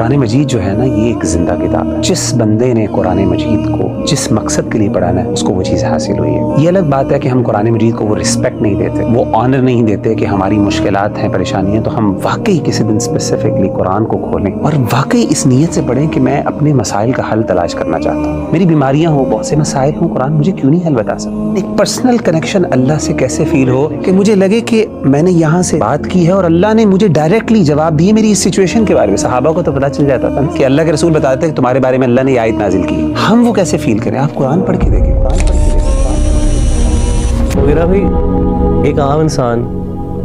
कुरान मजीद जो है ना, ये एक जिंदा किताब है। जिस बंदे ने कुरान मजीद को जिस मकसद के लिए पढ़ाना है उसको वो चीज़ हासिल हुई है। ये अलग बात है कि हम कुरान मजीद को वो रिस्पेक्ट नहीं देते, वो ऑनर नहीं देते कि हमारी मुश्किलात हैं, परेशानी है, तो हम वाकई किसी दिन स्पेसिफिकली कुरान को खोलें और वाकई इस नीयत से पढ़ें कि मैं अपने मसाइल का हल तलाश करना चाहता हूँ। मेरी बीमारियां हो, बहुत से मसाइल हों, कुरान मुझे क्यों नहीं हल बता सकता। एक पर्सनल कनेक्शन अल्लाह से कैसे फील हो कि मुझे लगे कि मैंने यहाँ से बात की है और अल्लाह ने मुझे डायरेक्टली जवाब दिए मेरी इस सिचुएशन के बारे में। सहाबा को तो पता चल जाता था कि अल्लाह के रसूल बताते हैं कि तुम्हारे बारे में अल्लाह ने आयत नाजिल की। हम वो कैसे फील करें? आप कुरान पढ़ के देखें, कुरान पढ़ के देखें। मेरा भाई एक आम इंसान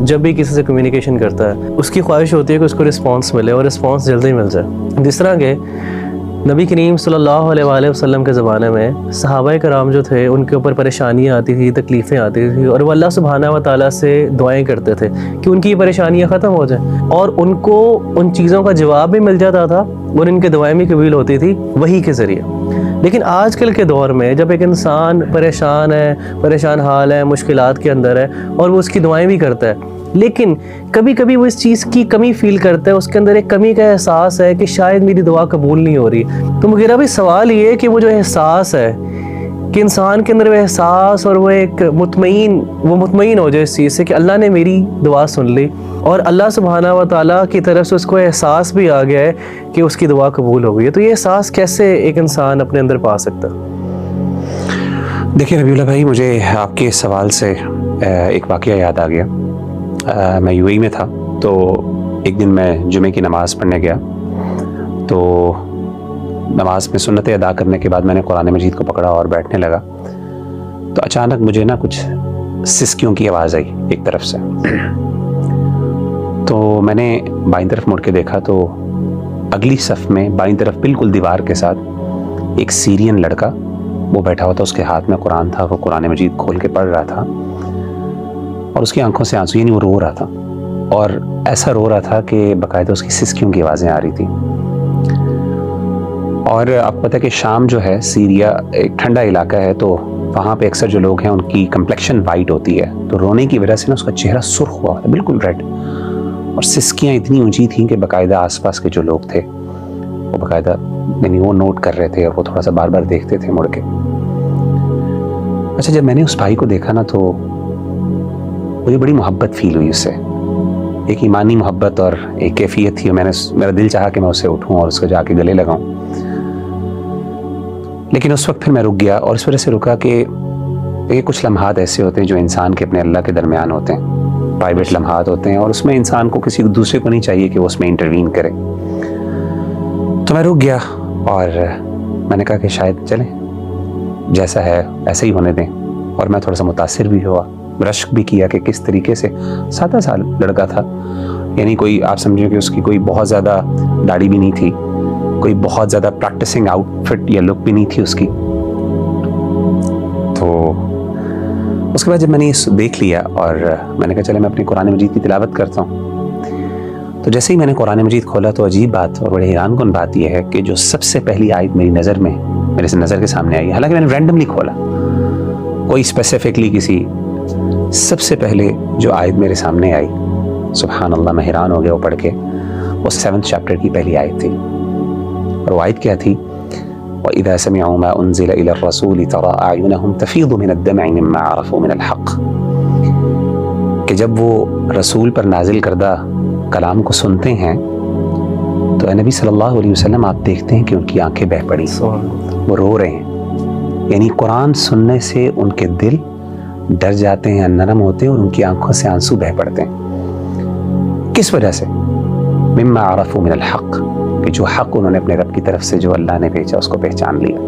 जब भी किसी से कम्युनिकेशन करता है उसकी ख्वाहिश होती है कि उसको रिस्पांस मिले और रिस्पांस जल्दी मिल जाए। जिस तरह के नबी करीम सल्लल्लाहु अलैहि वसल्लम के ज़माने में सहाबाए कराम जो थे उनके ऊपर परेशानियाँ आती थी, तकलीफ़ें आती थी और वो अल्लाह सुब्हाना व तआला से दुआएं करते थे कि उनकी ये परेशानियाँ ख़त्म हो जाएं, और उनको उन चीज़ों का जवाब भी मिल जाता था और इनकी दुआएं भी कबूल होती थी वही के ज़रिए। लेकिन आजकल के दौर में जब एक इंसान परेशान है, परेशान हाल है, मुश्किलात के अंदर है और वो उसकी दुआएं भी करता है, लेकिन कभी कभी वो इस चीज़ की कमी फील करता है, उसके अंदर एक कमी का एहसास है कि शायद मेरी दुआ कबूल नहीं हो रही। तो मेरा भी सवाल ये है कि वो जो एहसास है कि इंसान के अंदर वो एहसास और वो एक मुतमईन हो जाए इस चीज़ से कि अल्लाह ने मेरी दुआ सुन ली और अल्लाह सुब्हाना व तआला की तरफ से उसको एहसास भी आ गया है कि उसकी दुआ कबूल हो गई है। तो ये एहसास कैसे एक इंसान अपने अंदर पा सकता? देखिए रबीउल्लाह भाई, मुझे आपके सवाल से एक वाक़या याद आ गया। मैं यूएई में था, तो एक दिन मैं जुमे की नमाज़ पढ़ने गया, तो नमाज में सुन्नतें अदा करने के बाद मैंने कुरान मजीद को पकड़ा और बैठने लगा, तो अचानक मुझे ना कुछ सिसकियों की आवाज़ आई एक तरफ से। तो मैंने बाईं तरफ मुड़ के देखा तो अगली सफ़ में बाईं तरफ बिल्कुल दीवार के साथ एक सीरियन लड़का वो बैठा हुआ था, उसके हाथ में कुरान था, वो कुरान मजीद खोल के पढ़ रहा था और उसकी आंखों से आंसू, यानी वो रो रहा था और ऐसा रो रहा था कि बाकायदा उसकी सिसकियों की आवाज़ें आ रही थी। और आपको पता है कि शाम जो है, सीरिया एक ठंडा इलाका है, तो वहाँ पे अक्सर जो लोग हैं उनकी कंप्लेक्शन वाइट होती है, तो रोने की वजह से ना उसका चेहरा सुर्ख हुआ था, बिल्कुल रेड, और सिसकियाँ इतनी ऊंची थीं कि बाकायदा आसपास के जो लोग थे वो बाकायदा यानी वो नोट कर रहे थे और वो थोड़ा सा बार बार देखते थे मुड़ के। अच्छा, जब मैंने उस भाई को देखा ना तो मुझे बड़ी मोहब्बत फील हुई उससे, एक ईमानी मोहब्बत और एक कैफियत थी। मेरा दिल चाहा कि मैं उससे उठूं और उसको जाके गले लगाऊं, लेकिन उस वक्त फिर मैं रुक गया। और इस वजह से रुका कि ये कुछ लम्हात ऐसे होते हैं जो इंसान के अपने अल्लाह के दरमियान होते हैं, प्राइवेट लम्हात होते हैं, और उसमें इंसान को किसी दूसरे को नहीं चाहिए कि वो उसमें इंटरवीन करे। तो मैं रुक गया और मैंने कहा कि शायद चलें, जैसा है ऐसे ही होने दें। और मैं थोड़ा सा मुतासिर भी हुआ, रश्क भी किया कि किस तरीके से 7 साल लड़का था, यानी कोई आप समझिए कि उसकी कोई बहुत ज़्यादा दाढ़ी भी नहीं थी, कोई बहुत ज़्यादा प्रैक्टिसिंग आउटफिट या लुक भी नहीं थी उसकी। तो उसके बाद जब मैंने ये देख लिया और मैंने कहा चले मैं अपनी कुरान मजीद की तिलावत करता हूँ, तो जैसे ही मैंने कुरान मजीद खोला तो अजीब बात और बड़े हैरानकुन बात यह है कि जो सबसे पहली आयत मेरी नज़र के सामने आई, हालांकि मैंने रैंडमली खोला, कोई स्पेसिफिकली किसी, सबसे पहले जो आयत मेरे सामने आई, सुभान अल्लाह, मैं हैरान हो गया वो पढ़ के। वो 7th चैप्टर की पहली आयत थी और वो आयत क्या थी? वइज़ा समिअू मा उन्ज़िला इला रसूल तरा अयुनहुम तफीदु मिन अद्दम'i मिम्मा अरफू मिनल हक़, कि जब वो रसूल पर नाजिल करदा कलाम को सुनते हैं तो नबी सल्लल्लाहु अलैहि वसल्लम आप देखते हैं कि उनकी आंखें बह पड़ी, वो रो रहे हैं, यानी कुरान सुनने से उनके दिल डर जाते हैं, नरम होते हैं और उनकी आंखों से आंसू बह पड़ते हैं। किस वजह से? मिम्मा अरफू मिनल हक़, कि जो हक़ उन्होंने अपने रब की तरफ से जो अल्लाह ने भेजा उसको पहचान लिया।